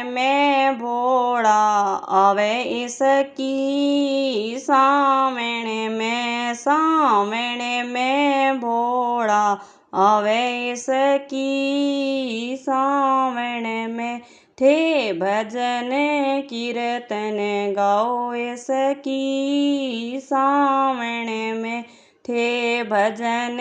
में भोला आवे इसकी सावण में भोला आवे इसकी सावण में थे भजन कीर्तन गाओ इसकी सावण में थे भजन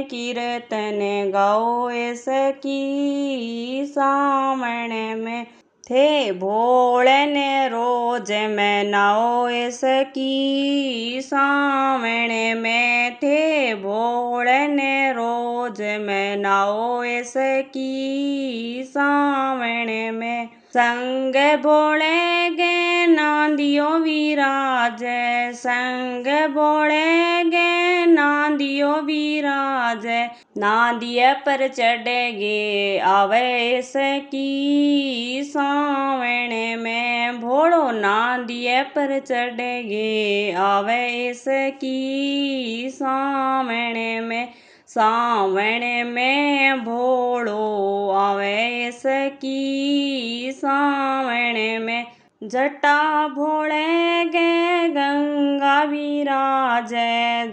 कीर्तन गाओ इसकी सावण में थे भोले ने रोज मनाओ इसकी सावण में थे भोले ने रोज मनाओ इसकी सावण में संग भोले गे नांदियो विराज संग भोले गे नांदियो विराज नांदिया पर चढ़ेगे आवे इसकी सावण में भोलो नांदिया पर चढ़ेगे आवे इसकी सावण में भोलो आवे इसकी सावण में जटा भोले गे गंगा विराज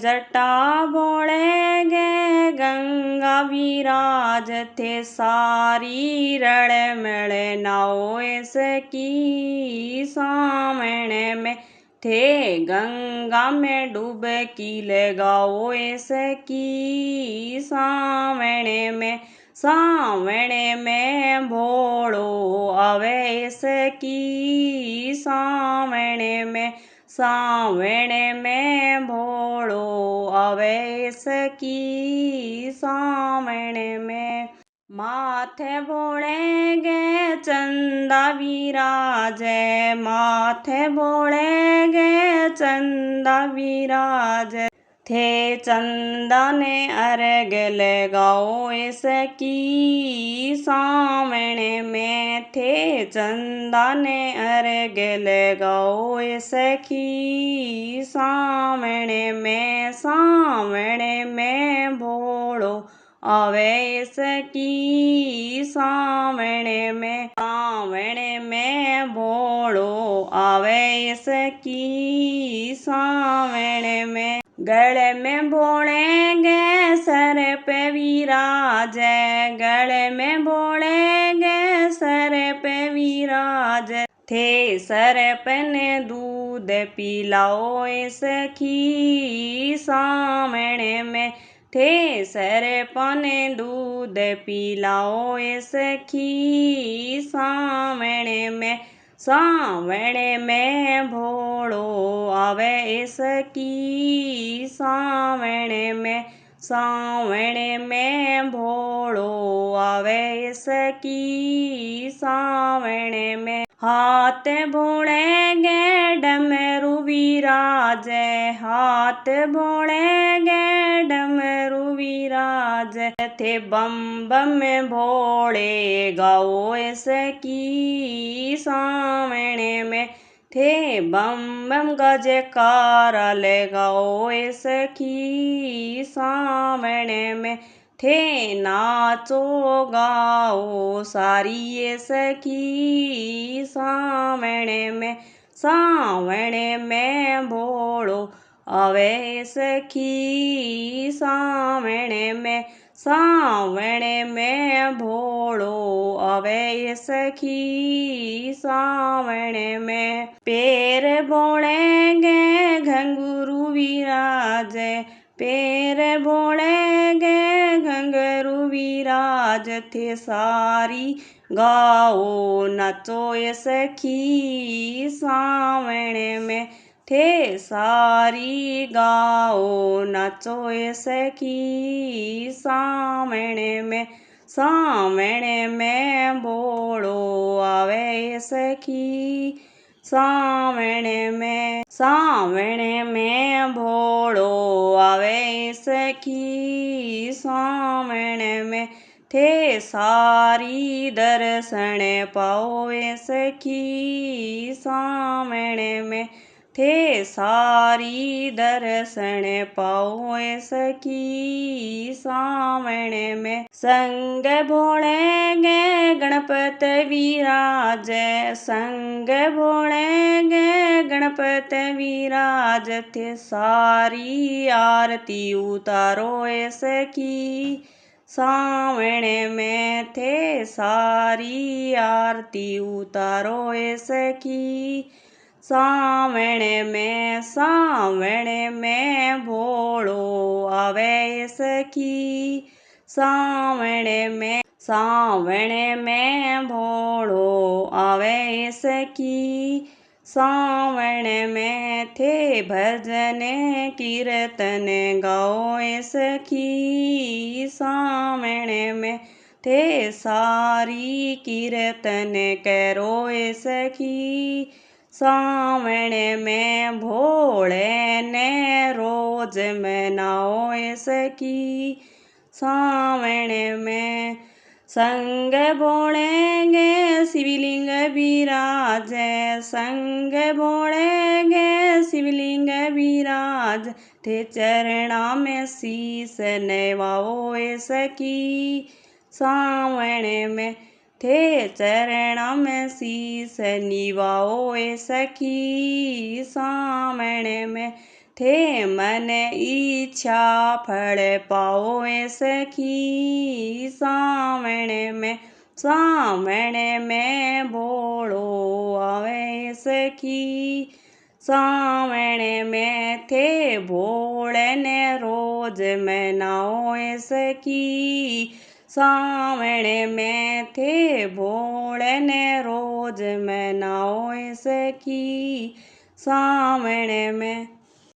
जटा भोले गे गंगा विराज थे सारी रल मिल नाओ इसकी सावण में थे गंगा में डुबकी लगाओ इसकी सावण में भोलो आवे इसकी सावण में भोलो आवे इसकी सावण में माथे भोले गे चंदा विराज माथे भोले गे चंदा विराज थे चंदा ने अर्घ लगाओ इसकी सावण में थे चंदा ने अर्घ लगाओ इसकी सावण में भोलो आवे इसकी सावण में भोलो आवे इसकी सावण में गले में भोले गे सर पे विराज गले में भोले गे सर पे विराज थे सरपन दूध पिलाओ इसकी सावण में थे सरपन दूध पिलाओ इसकी सावण में भोलो आवे इसकी सावण में भोलो आवे इसकी सावण में हाथ भोले गे डमरू विराज हाथ भोले गे डमरू विराज थे बम बम भोले गाओ इसकी सावण में थे बम बम गजकारा लगाओ इसकी सावण में थे नाचो गाओ सारी इसकी सावण में भोलो आवे इसकी सावण में भोलो आवे इसकी सावण में पैर भोले गे घंघरू विराज पैर भोले गे घंघरू विराज थे सारी गाओ नाचो इसकी सावण में थे सारी गाओ नाचो इसकी सावण में भोलो आवे इसकी सावण में भोलो आवे इसकी सावण में थे सारी दर्शन पाओ इसकी सावण में थे सारी दर्शन पाओ सखी सावण में। संग भोले गे गणपत विराज, संग भोले गे गणपत विराज, थे सारी आरती उतारो सखी सावण में। थे सारी आरती उतारो सखी सावण में। सावण में भोलो आवे सखी सावण में। सावण में भोलो आवे सखी सावण में। थे भजन कीर्तन गाओ सखी सावण में। थे सारी कीर्तन करो सखी सावण में। भोले ने रोज मनाओ सखी सावण में। संग भोले गे शिवलिंग विराज, संग भोले गे शिवलिंग विराज, थे चरणा में शीस नवाओ सखी सावण में। थे चरणा में शीस निवाओ सखी सावण में। थे मन इच्छा फल पाओ सखी सावण में। सावण में भोलो आवे सखी सावण में। थे भोले ने रोज मनाओ सखी सावण में। थे भोले ने रोज मनाओ सखी सावण में।